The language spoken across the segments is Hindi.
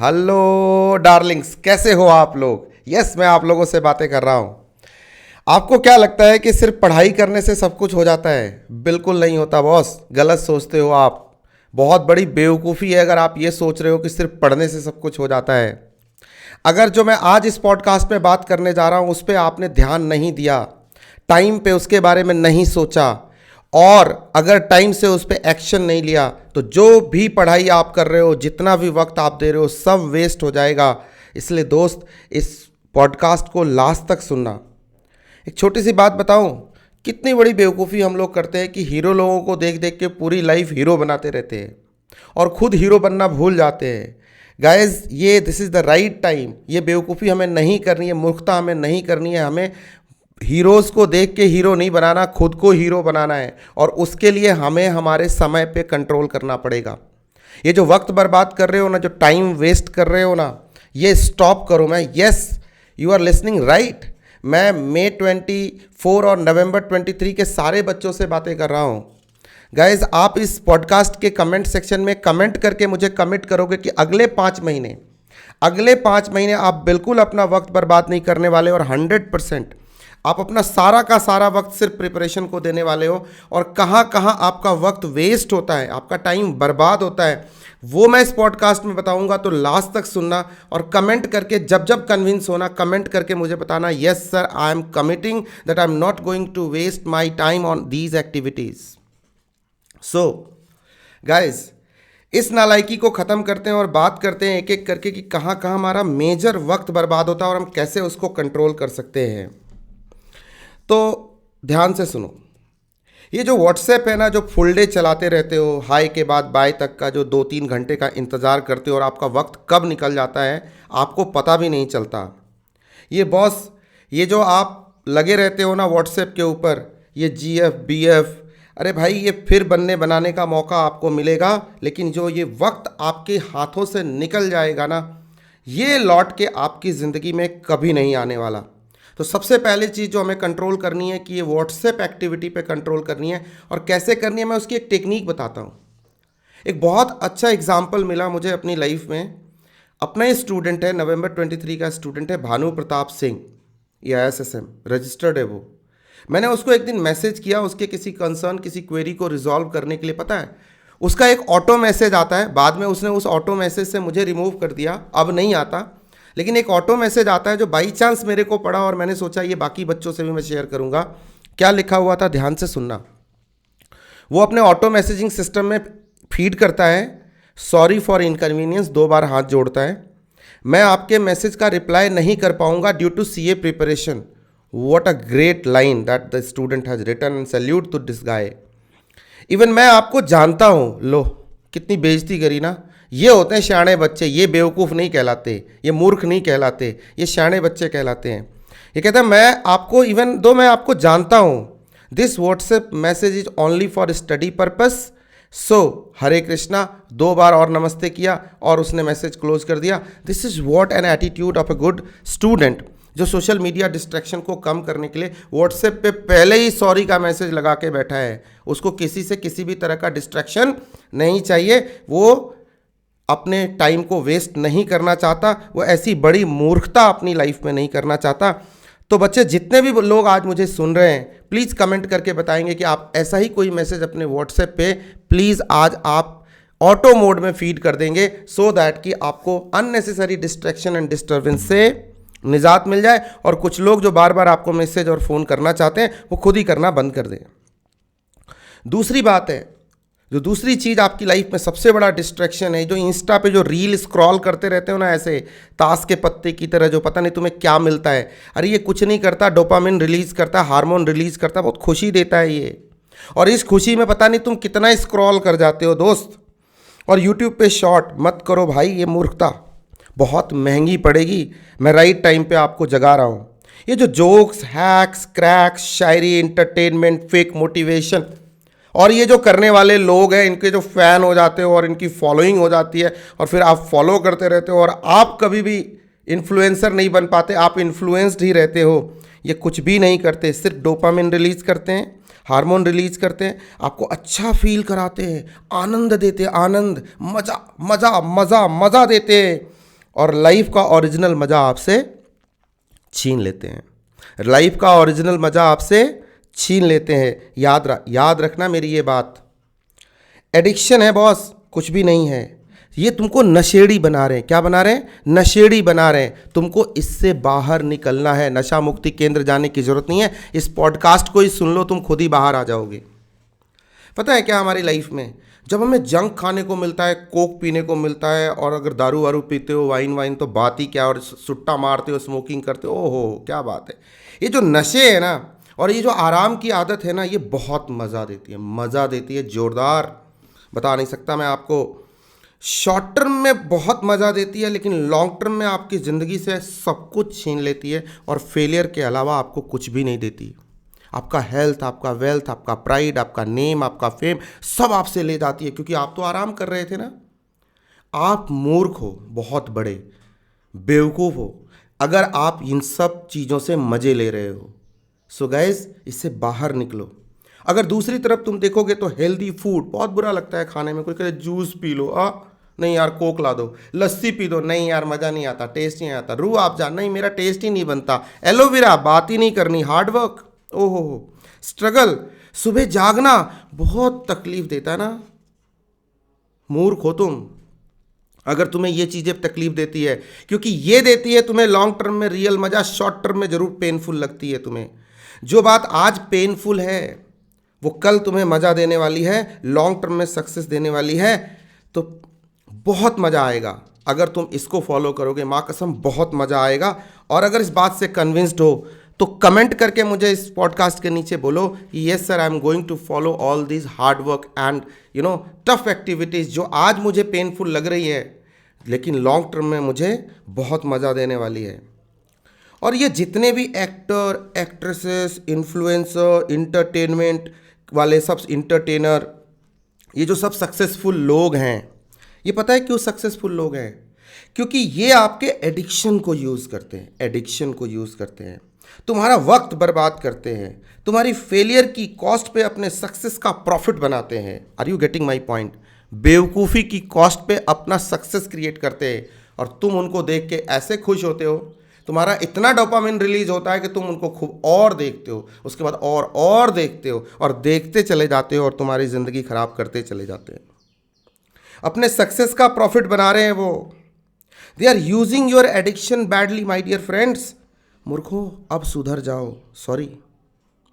हेलो डार्लिंग्स, कैसे हो आप लोग। यस, मैं आप लोगों से बातें कर रहा हूँ। आपको क्या लगता है कि सिर्फ पढ़ाई करने से सब कुछ हो जाता है? बिल्कुल नहीं होता बॉस, गलत सोचते हो आप। बहुत बड़ी बेवकूफ़ी है अगर आप ये सोच रहे हो कि सिर्फ पढ़ने से सब कुछ हो जाता है। अगर जो मैं आज इस पॉडकास्ट में बात करने जा रहा हूँ उस पर आपने ध्यान नहीं दिया, टाइम पे उसके बारे में नहीं सोचा, और अगर टाइम से उस पर एक्शन नहीं लिया, तो जो भी पढ़ाई आप कर रहे हो, जितना भी वक्त आप दे रहे हो, सब वेस्ट हो जाएगा। इसलिए दोस्त, इस पॉडकास्ट को लास्ट तक सुनना। एक छोटी सी बात बताऊं, कितनी बड़ी बेवकूफ़ी हम लोग करते हैं कि हीरो लोगों को देख देख के पूरी लाइफ हीरो बनाते रहते हैं और खुद हीरो बनना भूल जाते हैं। गाइज, ये this is the right time. ये बेवकूफ़ी हमें नहीं करनी है, मूर्खता हमें नहीं करनी है। हमें हीरोज़ को देख के हीरो नहीं बनाना, खुद को हीरो बनाना है। और उसके लिए हमें हमारे समय पे कंट्रोल करना पड़ेगा। ये जो वक्त बर्बाद कर रहे हो ना, जो टाइम वेस्ट कर रहे हो ना, ये स्टॉप करो। मैं yes, you are listening right. मैं मई 24 और नवंबर 23 के सारे बच्चों से बातें कर रहा हूँ। गाइज, आप इस पॉडकास्ट के कमेंट सेक्शन में कमेंट करके मुझे कमिट करोगे कि अगले 5 महीने आप बिल्कुल अपना वक्त बर्बाद नहीं करने वाले, और 100% आप अपना सारा का सारा वक्त सिर्फ प्रिपरेशन को देने वाले हो। और कहाँ कहाँ आपका वक्त वेस्ट होता है, आपका टाइम बर्बाद होता है, वो मैं इस पॉडकास्ट में बताऊंगा। तो लास्ट तक सुनना और कमेंट करके जब जब कन्विंस होना, कमेंट करके मुझे बताना, yes sir, I am committing that I am not going to waste my time on these activities. So guys, इस नालायकी को ख़त्म करते हैं और बात करते हैं एक एक करके कि कहाँ कहाँ हमारा मेजर वक्त बर्बाद होता है और हम कैसे उसको कंट्रोल कर सकते हैं। तो ध्यान से सुनो। ये जो व्हाट्सएप है ना, जो फुल डे चलाते रहते हो, हाय के बाद बाय तक का जो 2-3 घंटे का इंतज़ार करते हो और आपका वक्त कब निकल जाता है आपको पता भी नहीं चलता। ये बॉस, ये जो आप लगे रहते हो ना व्हाट्सएप के ऊपर, ये GF BF, अरे भाई, ये फिर बनने बनाने का मौका आपको मिलेगा, लेकिन जो ये वक्त आपके हाथों से निकल जाएगा ना, ये लौट के आपकी ज़िंदगी में कभी नहीं आने वाला। तो सबसे पहली चीज़ जो हमें कंट्रोल करनी है कि ये व्हाट्सएप एक्टिविटी पे कंट्रोल करनी है। और कैसे करनी है, मैं उसकी एक टेक्निक बताता हूँ। एक बहुत अच्छा एग्जाम्पल मिला मुझे अपनी लाइफ में। अपना ही स्टूडेंट है, नवंबर 23 का स्टूडेंट है, भानु प्रताप सिंह। ये ISSM रजिस्टर्ड है वो। मैंने उसको एक दिन मैसेज किया उसके किसी कंसर्न, किसी क्वेरी को रिजॉल्व करने के लिए। पता है, उसका एक ऑटो मैसेज आता है, बाद में उसने उस ऑटो मैसेज से मुझे रिमूव कर दिया, अब नहीं आता। लेकिन एक ऑटो मैसेज आता है जो बाई चांस मेरे को पड़ा और मैंने सोचा ये बाकी बच्चों से भी मैं शेयर करूंगा। क्या लिखा हुआ था, ध्यान से सुनना। वो अपने ऑटो मैसेजिंग सिस्टम में फीड करता है, सॉरी फॉर इनकन्वीनियंस, 2 बार हाथ जोड़ता है। मैं आपके मैसेज का रिप्लाई नहीं कर पाऊंगा due to CA preparation. What a great line that the student has written and salute to this guy. Even मैं आपको जानता हूँ। लो, कितनी बेइज्जती करी ना। ये होते हैं शाणे बच्चे, ये बेवकूफ़ नहीं कहलाते, ये मूर्ख नहीं कहलाते, ये शाणे बच्चे कहलाते हैं। ये कहता है मैं आपको, इवन दो मैं आपको जानता हूँ, this WhatsApp message is only for study purpose, so Hare Krishna, 2 बार और नमस्ते किया और उसने मैसेज क्लोज कर दिया। This is what an attitude of a good student, जो सोशल मीडिया डिस्ट्रैक्शन को कम करने के लिए व्हाट्सएप पे पहले ही सॉरी का मैसेज लगा के बैठा है। उसको किसी से किसी भी तरह का डिस्ट्रैक्शन नहीं चाहिए। वो अपने टाइम को वेस्ट नहीं करना चाहता, वो ऐसी बड़ी मूर्खता अपनी लाइफ में नहीं करना चाहता। तो बच्चे, जितने भी लोग आज मुझे सुन रहे हैं, प्लीज़ कमेंट करके बताएंगे कि आप ऐसा ही कोई मैसेज अपने व्हाट्सएप पे प्लीज़ आज आप ऑटो मोड में फीड कर देंगे, सो दैट कि आपको अननेसेसरी डिस्ट्रैक्शन एंड डिस्टर्बेंस से निजात मिल जाए। और कुछ लोग जो बार बार आपको मैसेज और फ़ोन करना चाहते हैं, वो खुद ही करना बंद कर दें। दूसरी बात है, जो दूसरी चीज़ आपकी लाइफ में सबसे बड़ा डिस्ट्रैक्शन है, जो इंस्टा पे जो रील स्क्रॉल करते रहते हो ना, ऐसे ताश के पत्ते की तरह, जो पता नहीं तुम्हें क्या मिलता है। अरे ये कुछ नहीं करता, डोपामिन रिलीज़ करता है, हार्मोन रिलीज़ करता है, बहुत खुशी देता है ये। और इस खुशी में पता नहीं तुम कितना स्क्रॉल कर जाते हो दोस्त। और यूट्यूब पे शॉर्ट मत करो भाई, ये मूर्खता बहुत महंगी पड़ेगी। मैं राइट टाइम पे आपको जगा रहा हूँ। ये जो जोक्स, हैक्स, क्रैक्स, शायरी, इंटरटेनमेंट, फेक मोटिवेशन, और ये जो करने वाले लोग हैं, इनके जो फ़ैन हो जाते हो और इनकी फॉलोइंग हो जाती है, और फिर आप फॉलो करते रहते हो और आप कभी भी इन्फ्लुएंसर नहीं बन पाते, आप इन्फ्लुएंस्ड ही रहते हो। ये कुछ भी नहीं करते, सिर्फ डोपामिन रिलीज़ करते हैं, हार्मोन रिलीज़ करते हैं, आपको अच्छा फील कराते हैं, आनंद देते हैं, आनंद, मज़ा मज़ा मज़ा मज़ा देते हैं। और लाइफ का ओरिजिनल मज़ा आपसे छीन लेते हैं। लाइफ का ओरिजिनल मज़ा आपसे छीन लेते हैं। याद रखना मेरी ये बात। एडिक्शन है बॉस, कुछ भी नहीं है। ये तुमको नशेड़ी बना रहे हैं। क्या बना रहे हैं? नशेड़ी बना रहे हैं। तुमको इससे बाहर निकलना है। नशा मुक्ति केंद्र जाने की जरूरत नहीं है। इस पॉडकास्ट को ही सुन लो, तुम खुद ही बाहर आ जाओगे। पता है क्या, हमारी लाइफ में जब हमें जंक खाने को मिलता है, कोक पीने को मिलता है, और अगर दारू वारू पीते हो, वाइन तो बात ही क्या, और सुट्टा मारते हो, स्मोकिंग करते हो, ओहो क्या बात है। ये जो नशे है ना, और ये जो आराम की आदत है ना, ये बहुत मज़ा देती है। मज़ा देती है जोरदार, बता नहीं सकता मैं आपको। शॉर्ट टर्म में बहुत मज़ा देती है, लेकिन लॉन्ग टर्म में आपकी ज़िंदगी से सब कुछ छीन लेती है, और फेलियर के अलावा आपको कुछ भी नहीं देती। आपका हेल्थ, आपका वेल्थ, आपका प्राइड, आपका नेम, आपका फेम, सब आपसे ले जाती है, क्योंकि आप तो आराम कर रहे थे ना। आप मूर्ख हो, बहुत बड़े बेवकूफ़ हो, अगर आप इन सब चीज़ों से मज़े ले रहे हो। सो गाइस, इससे बाहर निकलो। अगर दूसरी तरफ तुम देखोगे तो हेल्दी फूड बहुत बुरा लगता है खाने में। कोई कहते जूस पी लो, नहीं यार कोक ला दो। लस्सी पी दो, नहीं यार मज़ा नहीं आता, टेस्ट नहीं आता। रूह अफ़ज़ा, नहीं मेरा टेस्ट ही नहीं बनता। एलोवेरा, बात ही नहीं करनी। हार्ड वर्क, ओहो स्ट्रगल, सुबह जागना बहुत तकलीफ देता है ना। मूर्ख हो तुम अगर तुम्हें ये चीज़ें तकलीफ देती है, क्योंकि ये देती है तुम्हें लॉन्ग टर्म में रियल मज़ा, शॉर्ट टर्म में ज़रूर पेनफुल लगती है तुम्हें। जो बात आज पेनफुल है वो कल तुम्हें मज़ा देने वाली है, लॉन्ग टर्म में सक्सेस देने वाली है। तो बहुत मज़ा आएगा अगर तुम इसको फॉलो करोगे, माँ कसम बहुत मज़ा आएगा। और अगर इस बात से कन्विंस्ड हो तो कमेंट करके मुझे इस पॉडकास्ट के नीचे बोलो कि yes sir, I am going to follow all this hard work and tough activities, जो आज मुझे पेनफुल लग रही है लेकिन लॉन्ग टर्म में मुझे बहुत मज़ा देने वाली है। और ये जितने भी एक्टर, एक्ट्रेसेस, इन्फ्लुएंसर, इंटरटेनमेंट वाले, सब इंटरटेनर, ये जो सब सक्सेसफुल लोग हैं, ये पता है क्यों सक्सेसफुल लोग हैं? क्योंकि ये आपके एडिक्शन को यूज़ करते हैं। एडिक्शन को यूज़ करते हैं, तुम्हारा वक्त बर्बाद करते हैं, तुम्हारी फेलियर की कॉस्ट पे अपने सक्सेस का प्रॉफिट बनाते हैं। Are you getting my point? बेवकूफ़ी की कॉस्ट पे अपना सक्सेस क्रिएट करते हैं, और तुम उनको देख के ऐसे खुश होते हो, तुम्हारा इतना डोपामिन रिलीज होता है कि तुम उनको खूब और देखते हो, उसके बाद और देखते हो, और देखते चले जाते हो, और तुम्हारी ज़िंदगी ख़राब करते चले जाते हैं। अपने सक्सेस का प्रॉफिट बना रहे हैं वो। They are using your addiction badly my dear friends. मूर्खों, अब सुधर जाओ। सॉरी,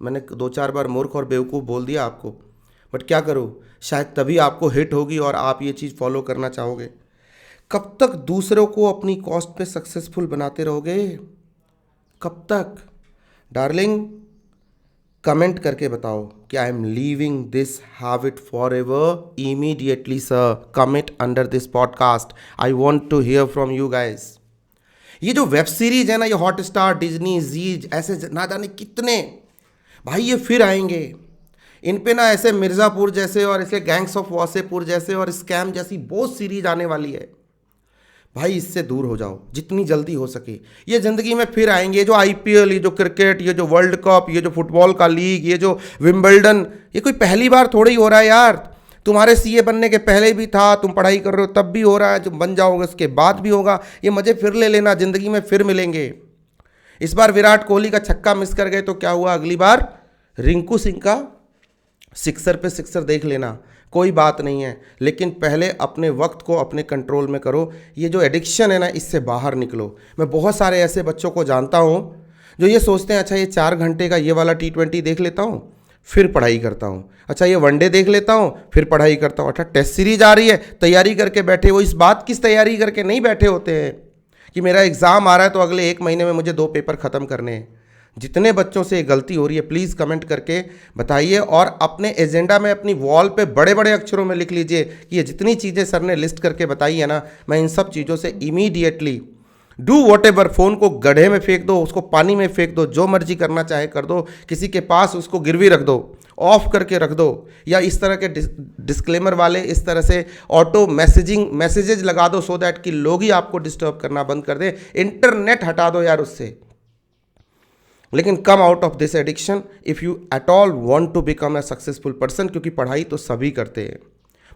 मैंने 2-4 बार मूर्ख और बेवकूफ़ बोल दिया आपको, बट क्या करूँ, शायद तभी आपको हिट होगी और आप ये चीज़ फॉलो करना चाहोगे। कब तक दूसरों को अपनी कॉस्ट पे सक्सेसफुल बनाते रहोगे? कब तक? डार्लिंग, कमेंट करके बताओ कि I am leaving this habit for ever immediately sir. Comment under this podcast, I want to hear from you guys. ये जो वेब सीरीज है ना, ये हॉटस्टार, डिज्नी, जीज, ऐसे ना जाने कितने भाई ये फिर आएंगे। इन पे ना ऐसे मिर्ज़ापुर जैसे और ऐसे गैंग्स ऑफ वासेपुर जैसे और स्कैम जैसी बहुत सीरीज आने वाली है। भाई इससे दूर हो जाओ जितनी जल्दी हो सके। ये ज़िंदगी में फिर आएंगे, जो आईपीएल, ये जो क्रिकेट, ये जो वर्ल्ड कप, ये जो फुटबॉल का लीग, ये जो विंबलडन, ये कोई पहली बार थोड़ी हो रहा है यार। तुम्हारे सीए बनने के पहले भी था, तुम पढ़ाई कर रहे हो तब भी हो रहा है, जब बन जाओगे उसके बाद भी होगा। ये मज़े फिर ले लेना, ज़िंदगी में फिर मिलेंगे। इस बार विराट कोहली का छक्का मिस कर गए तो क्या हुआ, अगली बार रिंकू सिंह का सिक्सर पे सिक्सर देख लेना, कोई बात नहीं है। लेकिन पहले अपने वक्त को अपने कंट्रोल में करो। ये जो एडिक्शन है ना, इससे बाहर निकलो। मैं बहुत सारे ऐसे बच्चों को जानता हूँ जो ये सोचते हैं, अच्छा ये 4 घंटे का ये वाला T20 देख लेता हूँ फिर पढ़ाई करता हूँ, अच्छा ये वनडे देख लेता हूँ फिर पढ़ाई करता हूँ, अच्छा टेस्ट सीरीज आ रही है तैयारी करके बैठे। वो इस बात की तैयारी करके नहीं बैठे होते हैं कि मेरा एग्ज़ाम आ रहा है तो अगले 1 महीने में मुझे 2 पेपर ख़त्म करने हैं। जितने बच्चों से ये गलती हो रही है प्लीज़ कमेंट करके बताइए, और अपने एजेंडा में अपनी वॉल पे बड़े बड़े अक्षरों में लिख लीजिए कि ये जितनी चीज़ें सर ने लिस्ट करके बताई है ना, मैं इन सब चीज़ों से इमीडिएटली डू व्हाटएवर। फ़ोन को गड्ढे में फेंक दो, उसको पानी में फेंक दो, जो मर्जी करना चाहे कर दो, किसी के पास उसको गिरवी रख दो, ऑफ करके रख दो, या इस तरह के डिस्क्लेमर वाले इस तरह से ऑटो मैसेजेज लगा दो, सो दैट कि लोग ही आपको डिस्टर्ब करना बंद कर दें। इंटरनेट हटा दो यार उससे। लेकिन come out of this addiction if you at all want to become a successful person, क्योंकि पढ़ाई तो सभी करते हैं।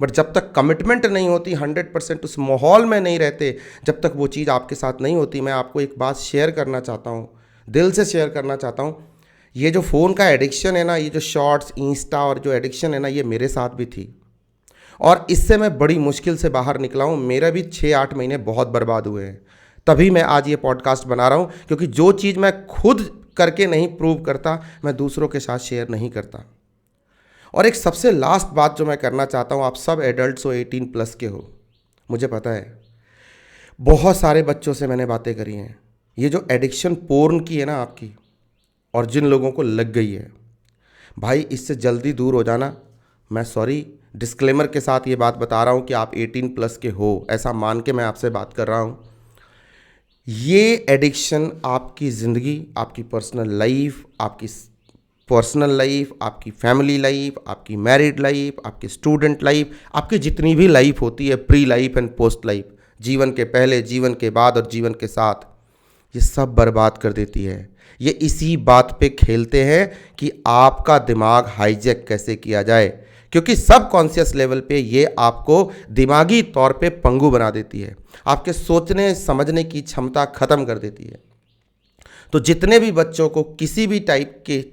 बट जब तक कमिटमेंट नहीं होती, 100% उस माहौल में नहीं रहते, जब तक वो चीज़ आपके साथ नहीं होती। मैं आपको एक बात शेयर करना चाहता हूँ, दिल से शेयर करना चाहता हूँ। ये जो फ़ोन का एडिक्शन है ना, ये जो शॉर्ट्स, इंस्टा और जो एडिक्शन है ना, ये मेरे साथ भी थी और इससे मैं बड़ी मुश्किल से बाहर निकला हूँ। मेरा भी 6-8 महीने बहुत बर्बाद हुए हैं, तभी मैं आज ये पॉडकास्ट बना रहा हूँ, क्योंकि जो चीज़ मैं खुद करके नहीं प्रूव करता, मैं दूसरों के साथ शेयर नहीं करता। और एक सबसे लास्ट बात जो मैं करना चाहता हूँ, आप सब एडल्ट्स हो, 18+ के हो, मुझे पता है, बहुत सारे बच्चों से मैंने बातें करी हैं। ये जो एडिक्शन पोर्न की है ना आपकी, और जिन लोगों को लग गई है, भाई इससे जल्दी दूर हो जाना। मैं सॉरी, डिस्क्लेमर के साथ ये बात बता रहा हूँ कि आप 18+ के हो, ऐसा मान के मैं आपसे बात कर रहा हूँ। ये एडिक्शन आपकी ज़िंदगी, आपकी पर्सनल लाइफ, आपकी फैमिली लाइफ, आपकी मैरिड लाइफ, आपकी स्टूडेंट लाइफ, आपकी जितनी भी लाइफ होती है, pre life and post life, जीवन के पहले, जीवन के बाद और जीवन के साथ, ये सब बर्बाद कर देती है। ये इसी बात पे खेलते हैं कि आपका दिमाग हाईजैक कैसे किया जाए, क्योंकि सब कॉन्शियस लेवल पे ये आपको दिमागी तौर पे पंगु बना देती है, आपके सोचने समझने की क्षमता ख़त्म कर देती है। तो जितने भी बच्चों को किसी भी टाइप के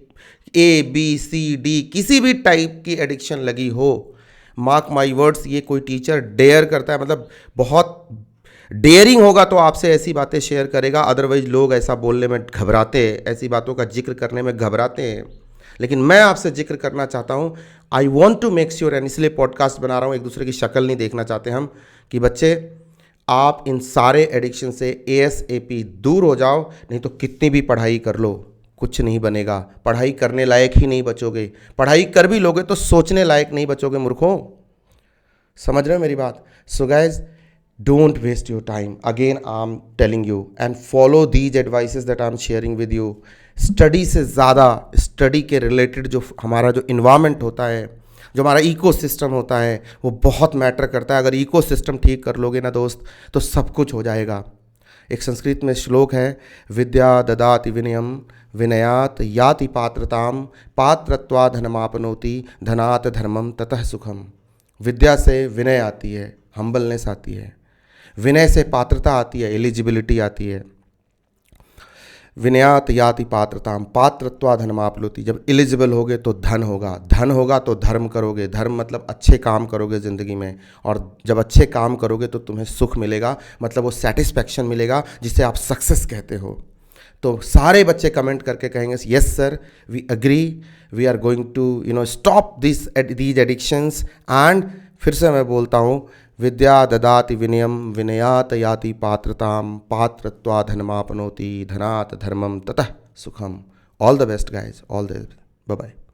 ABCD किसी भी टाइप की एडिक्शन लगी हो, मार्क माई वर्ड्स, ये कोई टीचर डेयर करता है, मतलब बहुत डेयरिंग होगा तो आपसे ऐसी बातें शेयर करेगा, अदरवाइज लोग ऐसा बोलने में घबराते हैं, ऐसी बातों का जिक्र करने में घबराते हैं। लेकिन मैं आपसे जिक्र करना चाहता हूँ, I want to make sure, and इसलिए पॉडकास्ट बना रहा हूँ, एक दूसरे की शक्ल नहीं देखना चाहते हम, कि बच्चे आप इन सारे एडिक्शन से ASAP दूर हो जाओ, नहीं तो कितनी भी पढ़ाई कर लो कुछ नहीं बनेगा। पढ़ाई करने लायक ही नहीं बचोगे, पढ़ाई कर भी लोगे तो सोचने लायक नहीं बचोगे मूर्खों। समझ रहे हो मेरी बात? So guys, don't waste your time, again I am telling you, and follow these advices that I am sharing with you. Study से ज़्यादा, स्टडी के रिलेटेड जो हमारा जो इन्वायरमेंट होता है, जो हमारा इकोसिस्टम होता है, वो बहुत मैटर करता है। अगर इकोसिस्टम ठीक कर लोगे ना दोस्त, तो सब कुछ हो जाएगा। एक संस्कृत में श्लोक है, विद्या ददाति विनयम विनयात याति पात्रताम पात्रत्वा धनमापनोति धनात धर्मम ततः सुखम। विद्या से विनय आती है, हम्बलनेस आती है, विनय से पात्रता आती है, एलिजिबिलिटी आती है। विनयात याति पात्रताम पात्रत्वा धनमापनोति, जब एलिजिबल होगे तो धन होगा, धन होगा तो धर्म करोगे, धर्म मतलब अच्छे काम करोगे ज़िंदगी में, और जब अच्छे काम करोगे तो तुम्हें सुख मिलेगा, मतलब वो सेटिस्फैक्शन मिलेगा जिसे आप सक्सेस कहते हो। तो सारे बच्चे कमेंट करके कहेंगे, yes sir, we agree, we are going to stop these addictions. एंड फिर से मैं बोलता हूँ, विद्या ददाति विनयम विनयात याति पात्रताम पात्रत्वा धनमापनोति धनात धर्मम ततः सुखम। All the best guys, all the best, bye bye.